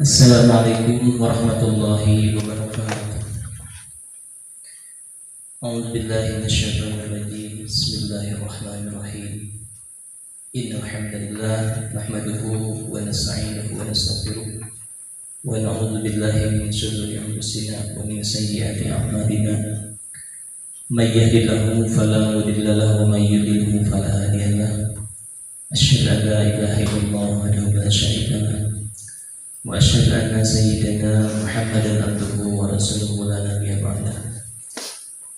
Assalamualaikum warahmatullahi wabarakatuh. A'udzu billahi minasyaitonir rajim. Bismillahirrahmanirrahim. Innal hamdalillah nahmaduhu wa nasta'inuhu wa nastaghfiruh wa na'udzu billahi min shururi anfusina wa min sayyiati a'malina. May yahdihillahu fala mudilla lahu wa may yudlilhu fala hadiya lahu. Asyhadu an la ilaha illallah wahdahu la syarika lahu wa asyhadu anna sayyidana Muhammadan abduhu wa rasuluhu la nabiyya ba'dah.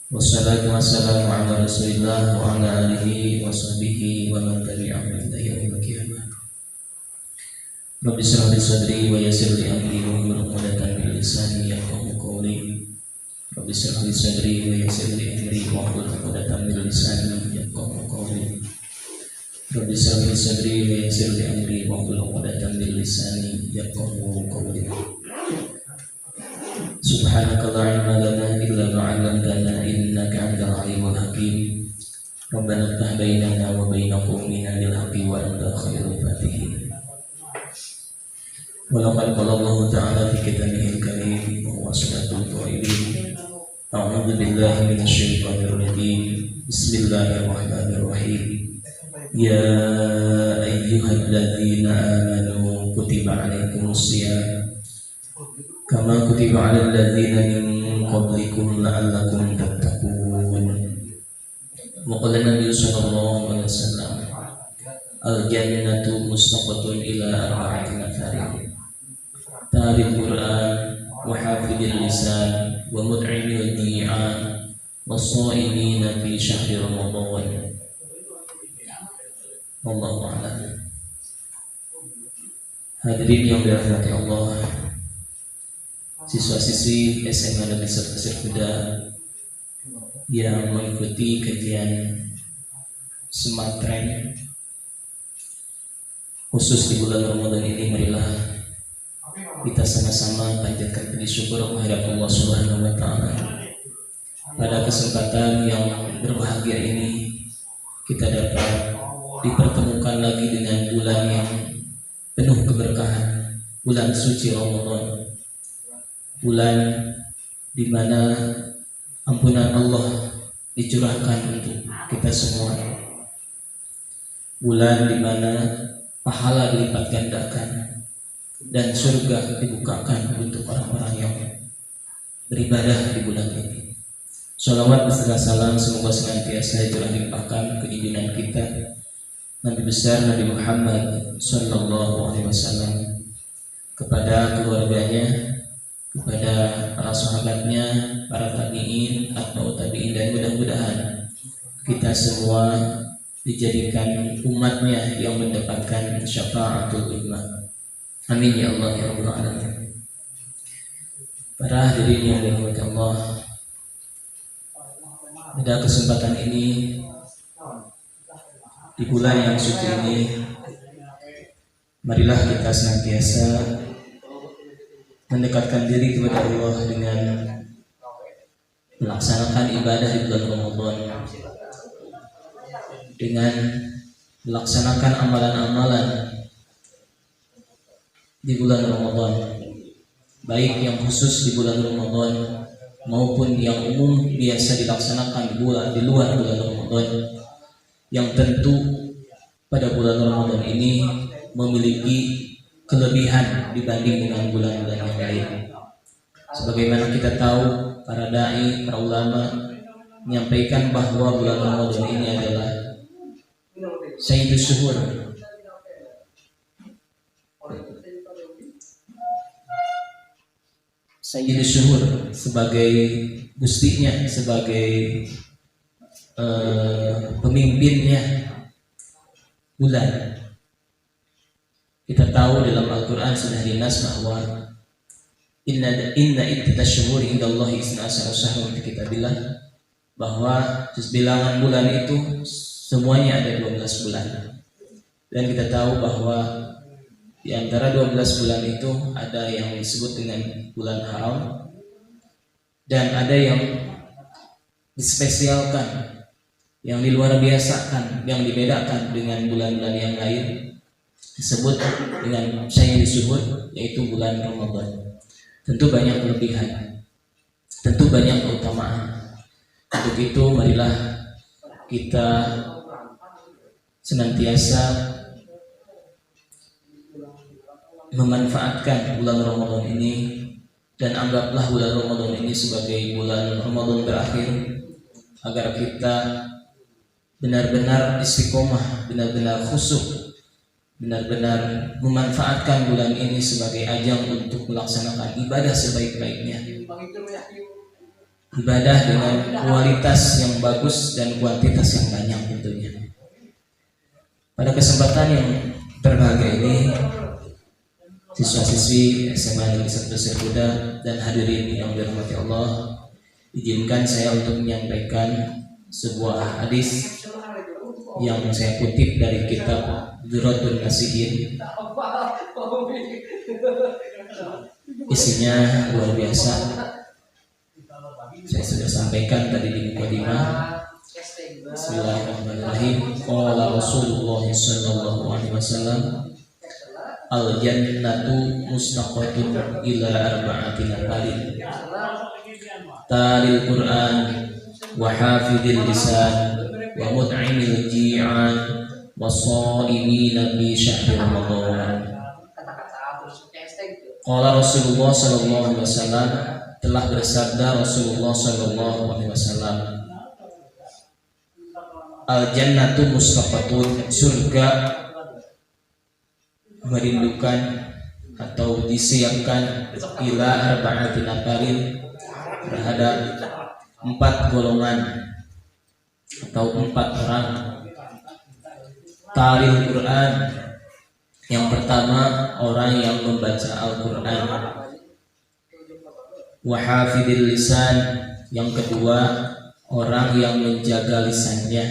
Wassalatu wassalamu ala Rasulillah wa ala alihi wa sahbihi wa man tabi'ahum ila yaumil qiyamah. Rabbi shrah li sadri wa yassir li amri wahlul 'uqdatam min lisani yafqahu qawli. Rabbi shrah li sadri wa yassir li amri wahlul 'uqdatam min lisani yafqahu qawli. Rabbi shrah li sadri wa yassir li amri wahlul 'uqdatam min lisani yafqahu qawli. Subhanaka la ilma lana illa ma 'allamtana innaka antal alimul hakim. Rabbana iftah bainana wa baina qaumina bil haqqi wa anta khairul fatihin. Wa laqad qala Allah ta'ala fi kitabihil karim wa huwa asdaqul qailin. A'udzu billahi minasy syaithanir rajim. Bismillahirrahmanirrahim. Ya ayyuhalladzina amanu kutiba alaikumus syiyam kama kutiba alal ladzina min qablikum la'allakum tattaqun. Wa qala Nabi sallallahu alaihi wasallam al-jannatu mustaqatun ila arba'ati nafarin tarikh Qur'an wa hafidhil lisan wa mut'imil di'an was-sha'imina fi syahri Ramadan. Wallahu a'lam. Hadirin yang dirahmati Allah, siswa-siswi SMA Negeri 1 Pasir Kuda yang mengikuti kajian Sematren khusus di bulan Ramadan ini, marilah kita sama-sama panjatkan puji syukur menghadap Allah Subhanahu wa taala. Pada kesempatan yang berbahagia ini kita dapat dipertemukan lagi dengan bulan yang penuh keberkahan, bulan suci Ramadan, bulan di mana ampunan Allah dicurahkan untuk kita semua, bulan di mana pahala dilipat gandakan dan surga dibukakan untuk orang-orang yang beribadah di bulan ini. Shalawat beserta salam semoga senantiasa dilimpahkan ke junjungan kita Nabi besar Nabi Muhammad sallallahu alaihi wasallam, kepada keluarganya, kepada para sahabatnya, para tabi'in, atba'ut tabi'in, dan mudah-mudahan kita semua dijadikan umatnya yang mendapatkan syafaatul ummah. Amin ya Allah ya rabbal alamin. Para hadirin yang dirahmati Allah, pada kesempatan ini di bulan yang suci ini, marilah kita senantiasa mendekatkan diri kepada Allah dengan melaksanakan ibadah di bulan Ramadan, dengan melaksanakan amalan-amalan di bulan Ramadan, baik yang khusus di bulan Ramadan maupun yang umum biasa dilaksanakan di luar bulan Ramadan, yang tentu pada bulan Ramadan ini memiliki kelebihan dibanding dengan bulan-bulan yang lain. Sebagaimana kita tahu, para dai, para ulama menyampaikan bahwa bulan Ramadan ini adalah Sayyidus Syuhur, Sayyidus Syuhur, sebagai gustinya, sebagai pemimpinnya bulan. Kita tahu dalam Al-Quran sudah dinas bahwa inna iddatash syuhuri indallahi 12 syahrun, kita bilang bahwa bilangan bulan itu semuanya ada 12 bulan. Dan kita tahu bahwa di antara 12 bulan itu ada yang disebut dengan bulan haram dan ada yang dispesialkan, yang diluar biasakan, yang dibedakan dengan bulan-bulan yang lain, disebut dengan saya disebut yaitu bulan Ramadan. Tentu banyak kelebihan, tentu banyak keutamaan. Untuk itu marilah kita senantiasa memanfaatkan bulan Ramadan ini, dan anggaplah bulan Ramadan ini sebagai bulan Ramadan berakhir, agar kita benar-benar istiqomah, benar-benar khusyuk, benar-benar memanfaatkan bulan ini sebagai ajang untuk melaksanakan ibadah sebaik-baiknya, ibadah dengan kualitas yang bagus dan kuantitas yang banyak tentunya. Pada kesempatan yang berbahagia ini, siswa-siswi SMA Negeri 1 Serbuda dan hadirin yang dirahmati Allah, izinkan saya untuk menyampaikan sebuah hadis yang saya kutip dari kitab Durratun Nasihin. Isinya luar biasa. Saya sudah sampaikan tadi di mukadimah. Bismillahirrahmanirrahim. Qala Rasulullah sallallahu alaihi wasallam, al-jannatu mustaqatun ila arba'atin qalin. Talil Quran wa hafidil lisan wa mut'imil ji'an wa shaimina fi syahri Ramadan. Qala Rasulullah sallallahu alaihi wasallam, telah bersabda Rasulullah sallallahu alaihi wasallam, al-jannatu mustaqatun, surga merindukan atau disiapkan ila arba'atin qalin, terhadap 4 golongan atau 4 orang. Talil Quran, yang pertama orang yang membaca Al-Quran. Wa hafidil lisan, yang kedua orang yang menjaga lisannya.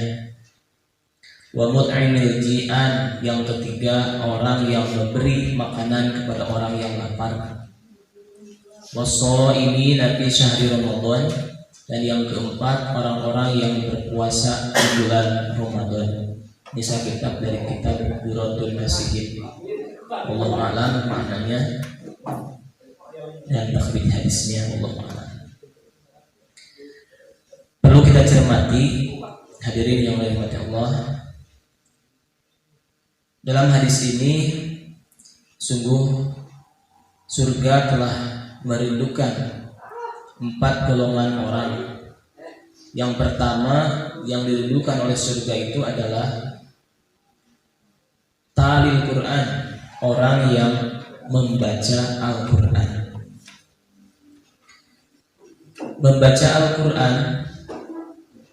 Wa mut'imil ji'an, yang ketiga orang yang memberi makanan kepada orang yang lapar. Wasaimina fi syahri Ramadan, dan yang keempat orang-orang yang berpuasa di bulan Ramadan. Ini saya kitab dari kitab Durratun Nasihin. Wallahu a'lam maknanya dan takhrij hadisnya, wallahu a'lam. Perlu kita cermati, hadirin yang dirahmati Allah, dalam hadis ini sungguh surga telah merindukan 4 golongan orang. Yang pertama yang dirindukan oleh surga itu adalah talil Quran, orang yang membaca Al-Quran. Membaca Al-Quran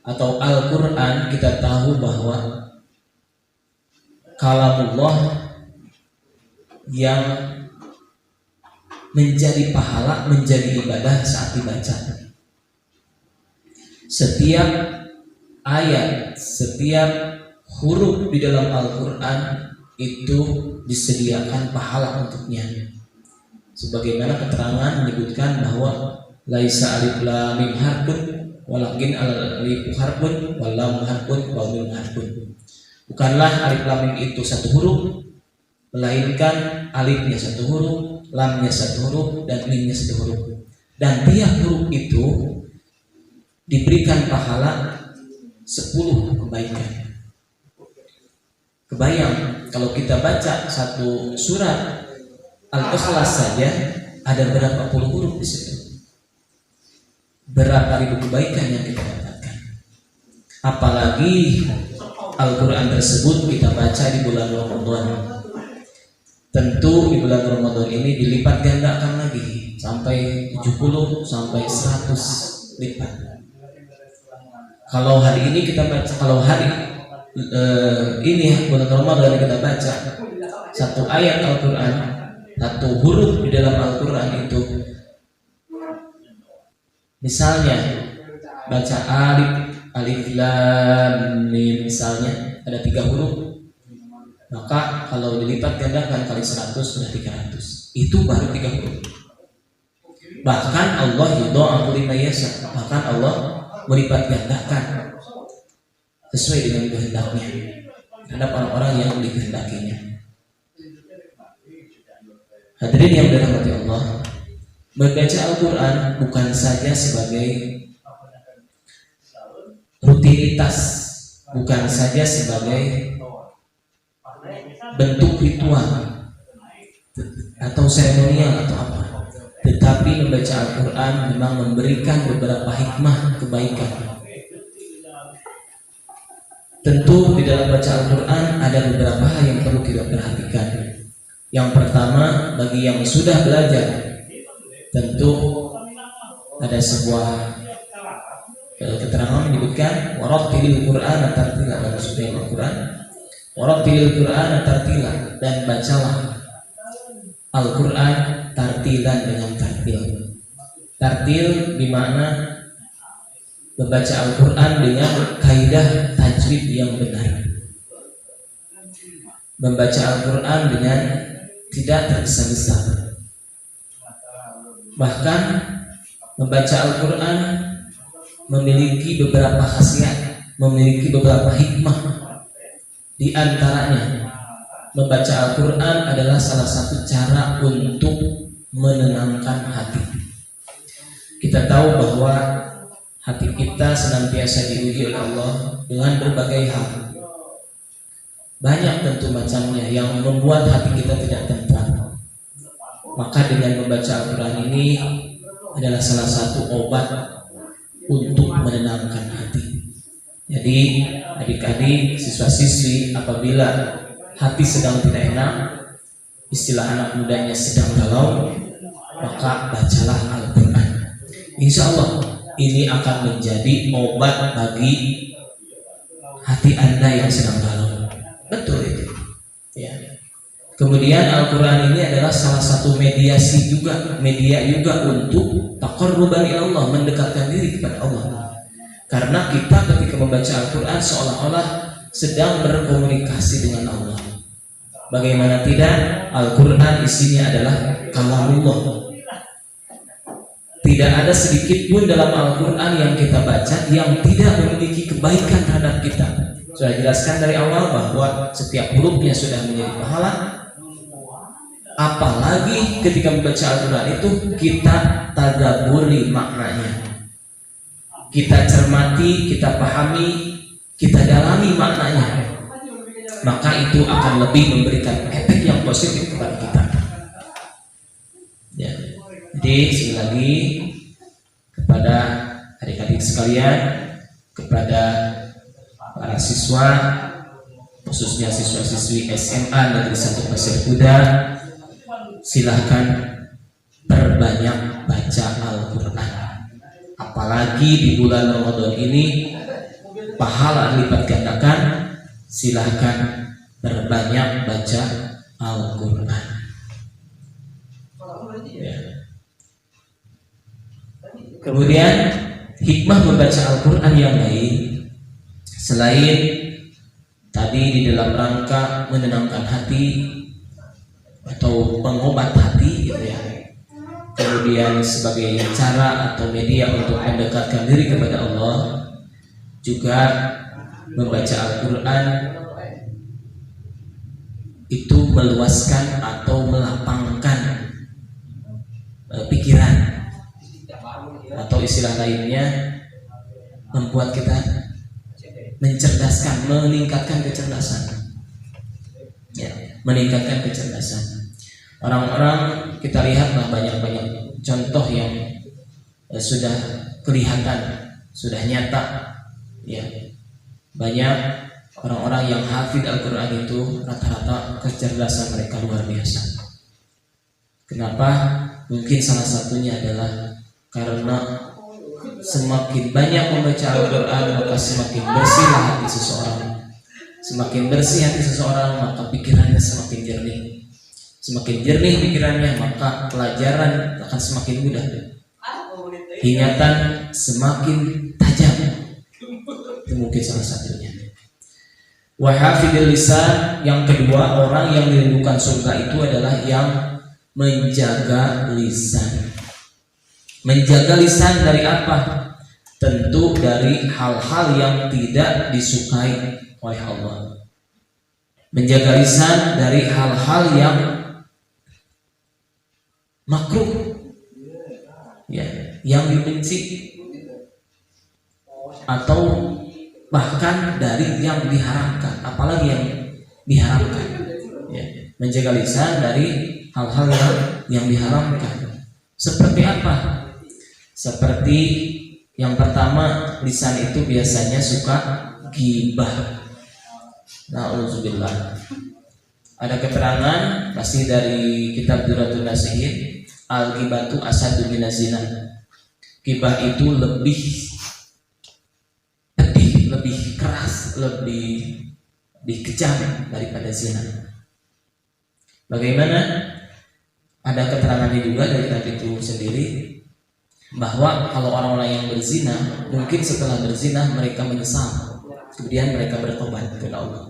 atau Al-Quran, kita tahu bahwa kalamullah yang menjadi pahala, menjadi ibadah saat dibaca. Setiap ayat, setiap huruf di dalam Al-Quran itu disediakan pahala untuknya. Sebagaimana keterangan menyebutkan bahwa laisa alif lam mim harfun walakin alif harfun wal lam harfun wal mim harfun. Bukanlah alif lam mim itu satu huruf, melainkan alifnya satu huruf, lamnya satu huruf, dan mimnya satu huruf. Dan tiap huruf itu diberikan pahala 10 kebaikan. Kebayang kalau kita baca satu surat Al-Ikhlas saja ada berapa puluh huruf di situ. Berapa ribu kebaikan yang kita dapatkan. Apalagi Al-Quran tersebut kita baca di bulan Ramadan. Tentu di bulan Ramadan ini dilipat gandakan lagi sampai 70 sampai 100 lipat. Kalau hari ini kita baca, kalau hari ini bulan Ramadan kita baca satu ayat Al-Quran, satu huruf di dalam Al-Quran itu, misalnya baca alif lam mim, misalnya ada 3 huruf, maka kalau dilipat gandakan kali 100 sudah 300. Itu baru 3 huruf. Bahkan Allah yudha'afu liman yasha, bahkan Allah melipat gandakan sesuai dengan kehendaknya terhadap orang-orang yang dikehendakinya. Hadirin yang dirahmati Allah, membaca Al-Quran bukan saja sebagai rutinitas, bukan saja sebagai bentuk ritual atau seremonial atau apa, tetapi membaca Al-Quran memang memberikan beberapa hikmah kebaikan. Tentu di dalam baca Al-Quran ada beberapa hal yang perlu kita perhatikan. Yang pertama, bagi yang sudah belajar, tentu ada sebuah keterangan menyebutkan warattilil Qur'ana tartila, dalam surah Al-Quran, warattilil Qur'ana tartila, dan bacalah Al-Quran tartilan dengan tartil. Tartil bermakna membaca Al-Quran dengan kaidah tajwid yang benar, membaca Al-Quran dengan tidak tergesa-gesa. Bahkan membaca Al-Quran memiliki beberapa khasiat, memiliki beberapa hikmah. Di antaranya, membaca Al-Quran adalah salah satu cara untuk menenangkan hati. Kita tahu bahwa hati kita senantiasa diuji oleh Allah dengan berbagai hal. Banyak tentu macamnya yang membuat hati kita tidak tentram. Maka dengan membaca Al-Quran ini adalah salah satu obat untuk menenangkan hati. Jadi adik-adik, siswa-siswi, apabila hati sedang tidak enak, istilah anak mudanya sedang galau, maka bacalah Al-Quran. Insya Allah ini akan menjadi obat bagi hati Anda yang sedang galau. Betul itu ya. Kemudian Al-Quran ini adalah salah satu media juga untuk taqarruban ila Allah, mendekatkan diri kepada Allah. Karena kita ketika membaca Al-Quran seolah-olah sedang berkomunikasi dengan Allah. Bagaimana tidak, Al-Quran isinya adalah kalamullah. Tidak ada sedikit pun dalam Al-Quran yang kita baca yang tidak memiliki kebaikan terhadap kita. Sudah jelaskan dari awal bahwa setiap hurufnya sudah menjadi pahala. Apalagi ketika membaca Al-Quran itu kita tadabburi maknanya, kita cermati, kita pahami, kita dalami maknanya, maka itu akan lebih memberikan efek yang positif kepada kita ya. Jadi sekali lagi kepada adik-adik sekalian, kepada para siswa, khususnya siswa-siswi SMA Negeri 1 Pasir Kuda, silahkan perbanyak baca Al-Quran. Apalagi di bulan Ramadan ini pahala lipat gandakan. Silahkan perbanyak baca Al-Quran ya. Kemudian hikmah membaca Al-Quran yang lain selain tadi di dalam rangka menenangkan hati atau pengobat hati gitu ya, kemudian sebagai cara atau media untuk mendekatkan diri kepada Allah, juga membaca Al-Quran itu meluaskan atau melapangkan pikiran, atau istilah lainnya membuat kita mencerdaskan, meningkatkan kecerdasan ya, meningkatkan kecerdasan. Orang-orang kita lihatlah banyak contoh yang sudah kelihatan, sudah nyata ya. Banyak orang-orang yang hafid Al-Quran itu rata-rata kecerdasan mereka luar biasa. Kenapa? Mungkin salah satunya adalah karena semakin banyak membaca Al-Quran maka semakin bersihlah hati seseorang. Semakin bersih hati seseorang maka pikirannya semakin jernih. Semakin jernih pikirannya maka pelajaran akan semakin mudah. Ingatan semakin tajam. Itu mungkin salah satunya. Wa hafidil lisan, yang kedua, orang yang dirindukan surga itu adalah yang menjaga lisan. Menjaga lisan dari apa? Tentu dari hal-hal yang tidak disukai oleh Allah. Menjaga lisan dari hal-hal yang makruh, ya, yang dibenci, atau bahkan dari yang diharamkan, apalagi yang diharamkan, ya, menjaga lisan dari hal-hal yang diharamkan. Seperti apa? Seperti yang pertama, lisan itu biasanya suka ghibah. Na'udzubillah. Ada keterangan pasti dari kitab Duratun Nasihin, al-ghibatu asadu minaz zina. Ghibah itu lebih pedih, lebih keras, lebih kejam daripada zina. Bagaimana? Ada keterangannya juga dari kitab itu sendiri, bahwa kalau orang-orang yang berzina, mungkin setelah berzina mereka menyesal, kemudian mereka bertobat kepada Allah.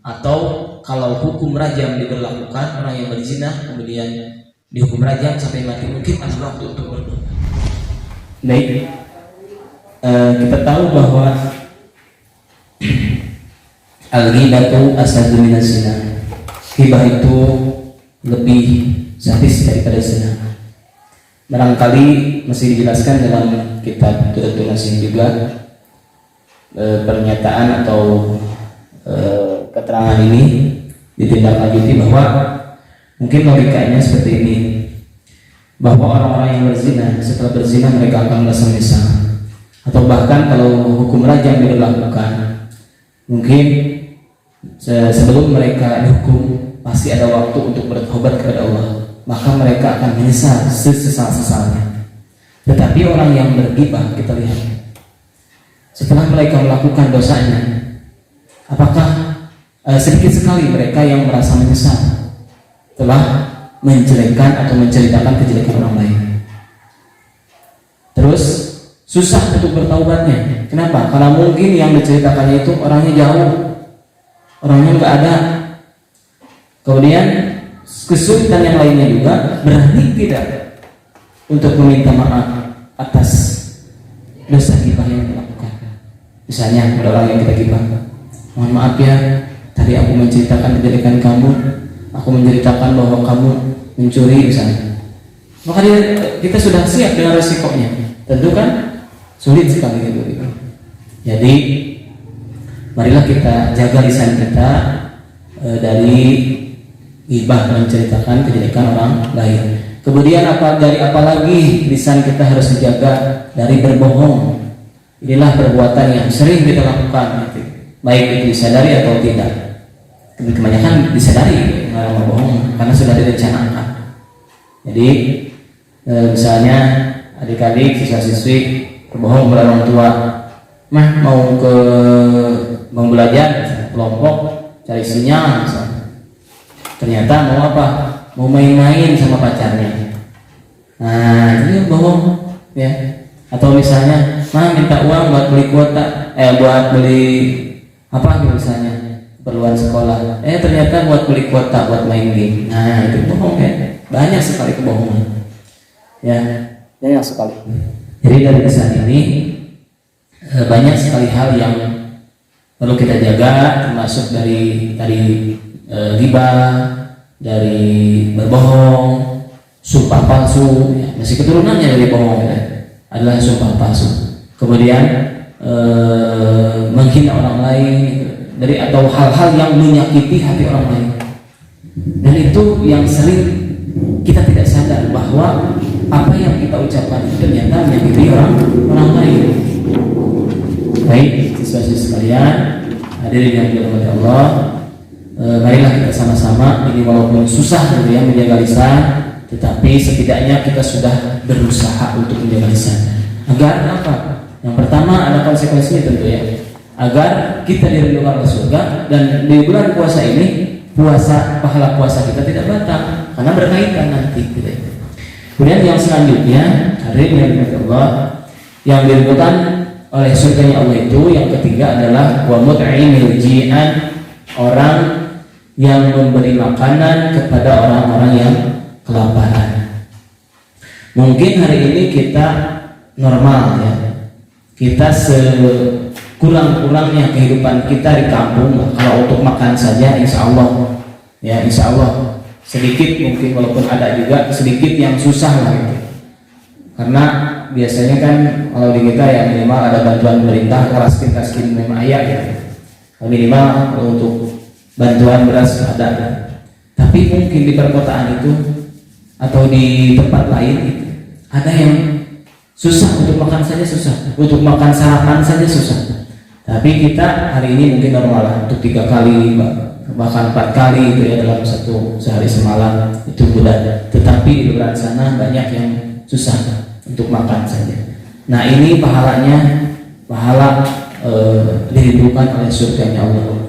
Atau kalau hukum rajam diberlakukan, orang yang berzina kemudian dihukum rajam sampai mati, mungkin ada waktu untuk bertobat. Baik, kita tahu bahwa al-ghibatu asadu minas zina. Ghibah itu lebih sadis daripada zina. Barangkali masih dijelaskan dalam kitab Duratun Nasihin juga pernyataan atau keterangan ini ditindaklanjuti bahwa mungkin logikanya seperti ini, bahwa orang-orang yang berzina setelah berzina mereka akan merasa menyesal, atau bahkan kalau hukum rajam diberlakukan, mungkin sebelum mereka dihukum pasti ada waktu untuk bertobat kepada Allah, maka mereka akan menyesal sesal-sesalnya. Tetapi orang yang berghibah, kita lihat setelah mereka melakukan dosanya, apakah sedikit sekali mereka yang merasa menyesal telah menjelekkan atau menceritakan kejelekan orang lain. Terus susah untuk bertaubatnya. Kenapa? Karena mungkin yang diceritakannya itu orangnya jauh, orangnya nggak ada. Kemudian kesulitan yang lainnya juga, berani tidak untuk meminta maaf atas dosa ghibah yang dilakukan. Misalnya ada orang yang kita ghibah, mohon maaf ya, tadi aku menceritakan kejelekan kamu, aku menceritakan bahwa kamu mencuri misalnya. Maka kita sudah siap dengan resikonya. Tentu kan sulit sekali gitu. Jadi marilah kita jaga lisan kita dari ghibah, menceritakan kejelekan orang lain. Kemudian apalagi lisan kita harus dijaga dari berbohong. Inilah perbuatan yang sering kita lakukan, gitu. Baik itu disadari atau tidak. Kebanyakan disadari ngarang bohong karena sudah direncanakan. Jadi misalnya adik-adik, siswa-siswi berbohong kepada orang tua, mah mau belajar kelompok cari sinyal misalnya. Ternyata mau apa? Mau main-main sama pacarnya. Nah, itu bohong, ya. Atau misalnya, mah minta uang buat beli kuota, buat beli apa misalnya, keperluan sekolah. Ternyata buat beli kuota buat main game. Nah, itu bohong ya. Banyak sekali kebohongan. Ya, banyak sekali. Jadi dari lisan ini banyak sekali hal yang perlu kita jaga, termasuk dari ghibah, dari berbohong, sumpah palsu, ya, masih keturunannya dari bohong ya, adalah sumpah palsu. Kemudian menghina orang lain, dari atau hal-hal yang menyakiti hati orang lain. Dan itu yang sering kita tidak sadar bahwa apa yang kita ucapkan itu ternyata menyakiti orang lain. Baik, siswa-siswi sekalian, hadirin yang dirahmati Allah, marilah kita sama-sama, ini walaupun susah gitu ya menjaga lisan, tetapi setidaknya kita sudah berusaha untuk menjaga lisan. Agar apa? Yang pertama ada konsekuensinya tentu ya, agar kita diridhoi oleh surga, dan di bulan puasa ini pahala puasa kita tidak batal karena berkaitan nanti gitu ya. Kemudian yang selanjutnya, hadirin yang dirahmati Allah, yang diridhoi oleh surganya Allah itu yang ketiga adalah wa mut'imil ji'an, orang yang memberi makanan kepada orang-orang yang kelaparan. Mungkin hari ini kita normal ya, kita sekurang-kurangnya kehidupan kita di kampung, kalau untuk makan saja insya Allah sedikit mungkin, walaupun ada juga sedikit yang susah lah gitu. Karena biasanya kan kalau di kita ya minimal ada bantuan pemerintah, raskin memang ayah ya. Minimal untuk bantuan beras ada. Tapi mungkin di perkotaan itu atau di tempat lain itu, ada yang susah untuk makan saja susah, untuk makan sarapan saja susah. Tapi kita hari ini mungkin normal untuk 3 kali bahkan 4 kali itu ya dalam sehari semalam itu mudah. Tetapi di luar sana banyak yang susah untuk makan saja. Nah ini pahalanya pahala dirindukan oleh surganya Allah.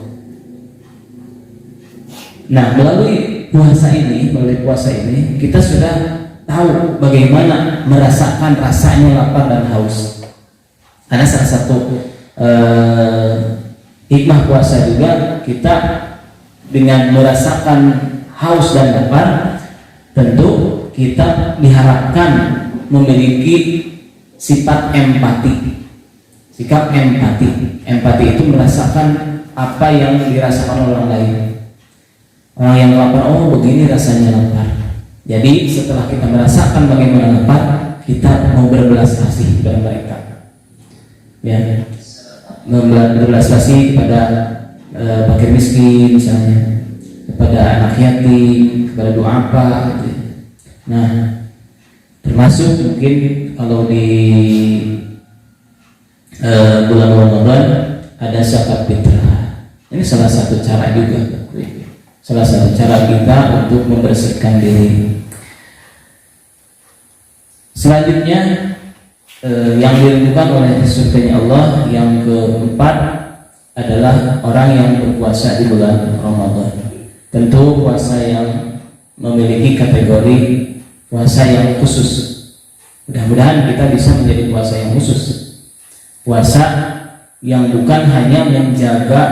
Nah melalui puasa ini kita sudah tahu bagaimana merasakan rasanya lapar dan haus. Karena salah satu hikmah puasa juga kita dengan merasakan haus dan lapar, tentu kita diharapkan memiliki sifat empati. Sikap empati. Empati itu merasakan apa yang dirasakan oleh orang lain. Orang yang lapar, oh begini rasanya lapar. Jadi setelah kita merasakan bagaimana lapar, kita mau berbelas kasih kepada mereka. Ya, berbelas kasih kepada fakir miskin misalnya, kepada anak yatim, kepada duafa gitu. Nah, termasuk mungkin kalau di bulan Ramadan ada zakat fitrah. Ini salah satu cara juga, salah satu cara kita untuk membersihkan diri. Selanjutnya yang dirindukan oleh surganya Allah yang keempat adalah orang yang berpuasa di bulan Ramadan. Tentu puasa yang memiliki kategori puasa yang khusus. Mudah-mudahan kita bisa menjadi puasa yang khusus. Puasa yang bukan hanya menjaga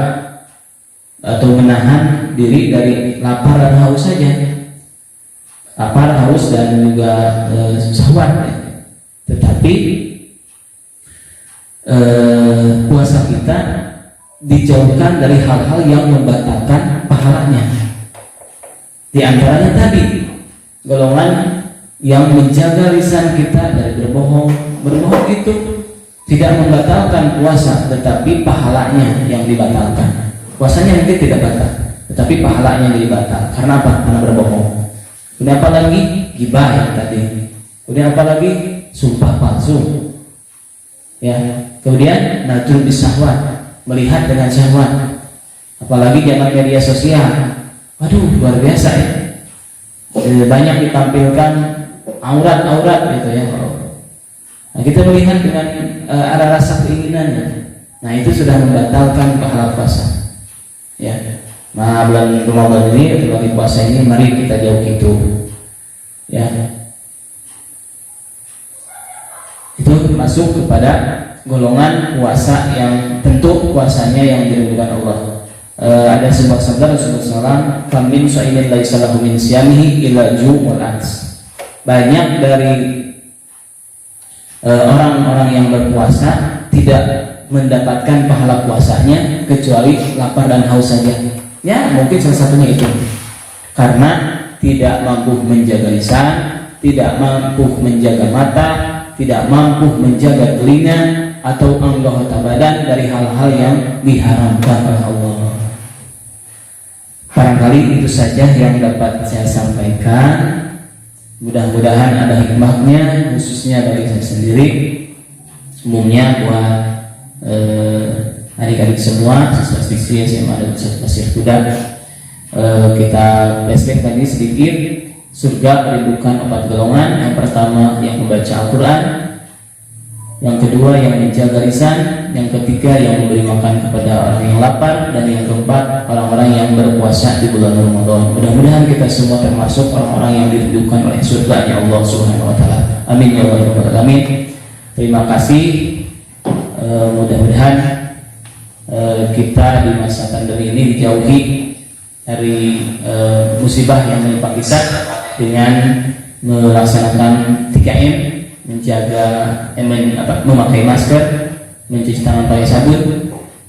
atau menahan diri dari lapar dan haus saja. Lapar, haus dan juga syahwat. Tetapi puasa kita dijauhkan dari hal-hal yang membatalkan pahalanya. Di antaranya tadi golongan yang menjaga lisan kita dari berbohong. Berbohong itu tidak membatalkan puasa, tetapi pahalanya yang dibatalkan. Puasanya mungkin tidak batal, tetapi pahalanya yang dibatal. Karena apa? Karena berbohong. Kemudian apa lagi? Ghibah yang tadi. Kemudian apa lagi? Sumpah palsu. Ya. Kemudian najur bisahwat, melihat dengan syahwat. Apalagi zaman media sosial. Waduh, luar biasa ya. Banyak ditampilkan aurat-aurat gitu ya. Nah, kita melihat dengan ada rasa keinginannya. Nah, itu sudah membatalkan pahala puasa. Ya. Nah, bulan Ramadan ini, bulan puasa ini, mari kita jauhi itu. Ya. Itu masuk kepada golongan puasa yang tentu puasanya yang dirindukan Allah. Ada sebuah sabda Rasulullah SAW, "Kamin sha'imin laisa lahu min siyamihi illa ju' wal 'ats." Banyak dari orang-orang yang berpuasa tidak mendapatkan pahala puasanya kecuali lapar dan haus saja. Ya, mungkin salah satunya itu. Karena tidak mampu menjaga lisan, tidak mampu menjaga mata, tidak mampu menjaga telinga atau anggota badan dari hal-hal yang diharamkan oleh Allah. Barangkali itu saja yang dapat saya sampaikan. Mudah-mudahan ada hikmahnya, khususnya dari saya sendiri. Umumnya buat adik-adik semua, siswa-siswi SMA dan Pasir Kuda, kita flashback tadi sedikit. Surga merindukan 4 golongan. Yang pertama yang membaca Al-Quran, yang kedua yang menjaga lisan, yang ketiga yang memberi makan kepada orang yang lapar, dan yang keempat orang-orang yang berpuasa di bulan Ramadan. Mudah-mudahan kita semua termasuk orang-orang yang dirindukan oleh surganya Allah Subhanahu wa taala. Amin ya rabbal alamin. Terima kasih. Mudah-mudahan kita di masa pandemi ini dijauhi dari musibah yang menimpa kita dengan melaksanakan 3M, menjaga memakai masker, mencuci tangan pakai sabun,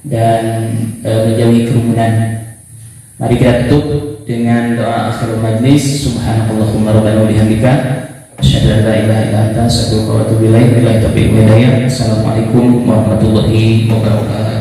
dan menjauhi kerumunan. Mari kita tutup dengan doa akhir majlis. Subhanakallahumma rabbana wa bihamdika asyhadu an la ilaha illa anta astaghfiruka wa atubu ilaik. Assalamualaikum warahmatullahi wabarakatuh.